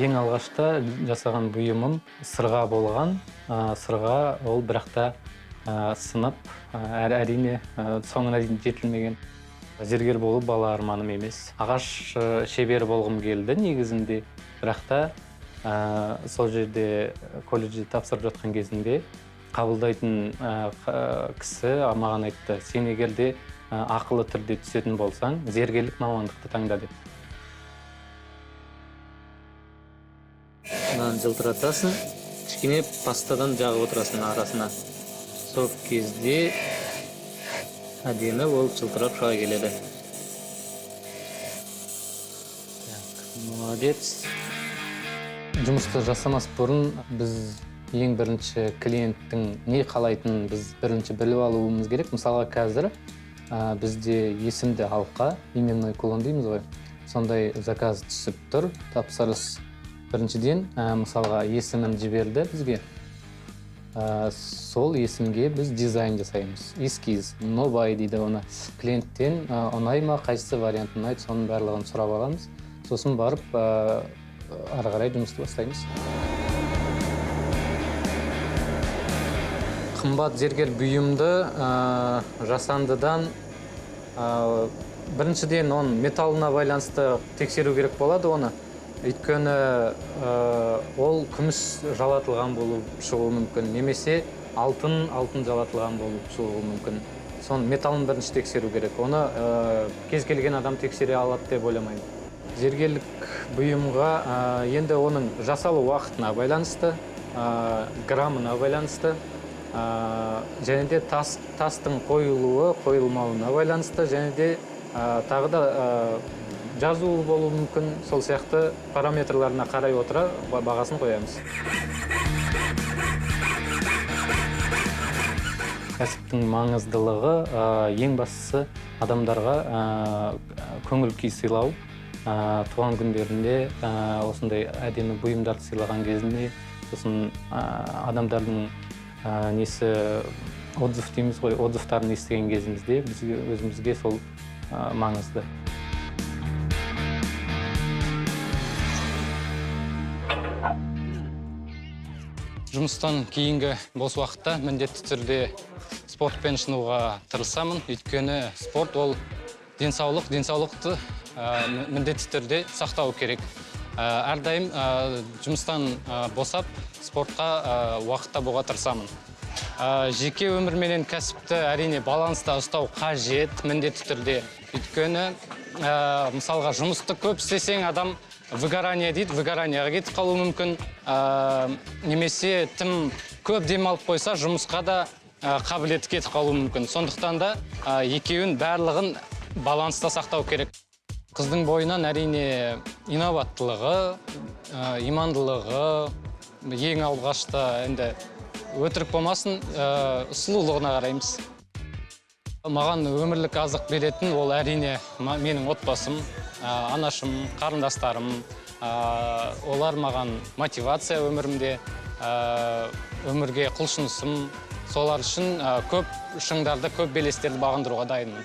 Ең алғашта жасаған бұйымым сырға болған. Сырға ол бірақта сынып, әрине соңына дейін жетілмеген. Зергер болу бала арманым емес. Ағаш шебері болғым келді негізінде. Бірақта сол жерде колледжде тапсырып жатқан кезінде қабылдайтын кісі маған айтты: сен егерде ақылы түрде түсетін болсаң, зергерлік мамандықты таңда деп. Мынаны жылтыратасың, кішкене пастадан жағып отырасың арасына. Сол кезде әдемі болып жылтырап шыға келеді. Молодец. Жұмысты жасамас бұрын біз ең бірінші клиенттің не қалайтынын біз бірінші біліп алуымыз керек. Мысалға қазір бізде есімді алқа, именной кулон дейміз ғой. Сондай заказ түсіп тұр, тапсырыс. Біріншіден, мысалға есімін жіберді бізге. Сол есімге біз дизайн жасаймыз. Эскиз, нобай дейді оны. Клиенттен ұнай ма, қайсысы вариантын ұнайды, соның барлығын сұрап аламыз. Сосын барып ары қарай жұмысты бастаймыз. Қымбат зергер бұйымды жасандыдан біріншіден оның металлына байланысты тексеру керек болады оны. Өйткені ол күміс жалатылған болып шығуы мүмкін, немесе алтын жалатылған болып шығуы мүмкін. Соны металлын бірінші тексеру керек. Оны кез келген адам тексере алады деп ойламаймын. Зергерлік бұйымға енді оның жасалу уақытына байланысты, граммына байланысты, және де тастың қойылуы, қойылмауына байланысты, және де тағы да жазулы болуы мүмкін. Сол сияқты параметрларына қарай отыра бағасын қоямыз. Кәсіптің маңыздылығы ең бастысы адамдарға көңіл күй сыйлау. Туған күндерінде осындай әдемі бұйымдарды сыйлаған кезінде, сосын адамдардың отзыв дейміз ғой, отзывтарын естіген кезімізде өзімізге сол маңызды. Жұмыстан кейінгі бос уақытта міндетті түрде спортпен шынуға тырысамын. Өйткені спорт ол денсаулықты міндетті түрде сақтау керек. Әрдайым жұмыстан босап спортқа уақытта болуға тырысамын. Жеке өмір менен кәсіпті әрине баланста ұстау қажет міндетті түрде. Өйткені мысалға жұмысты көп істесең адам выгорание дейді, выгораниеға кетіп қалуы мүмкін. Немесе тым көп демалып қойса, жұмысқа да қабілеті кетіп қалуы мүмкін. Сондықтан да екеуін барлығын баланста сақтау керек. Қыздың бойынан әрине инабаттылығы, имандылығы, ең алғашта енді өтірік болмасын, сұлулығына қараймыз. Маған өмірлік азық беретін ол әрине менің отбасым, анашым, қарындастарым. Олар маған мотивация өмірімде, өмірге құлшынысым. Солар үшін көп шыңдарды, көп белестерді бағындыруға дайынмын.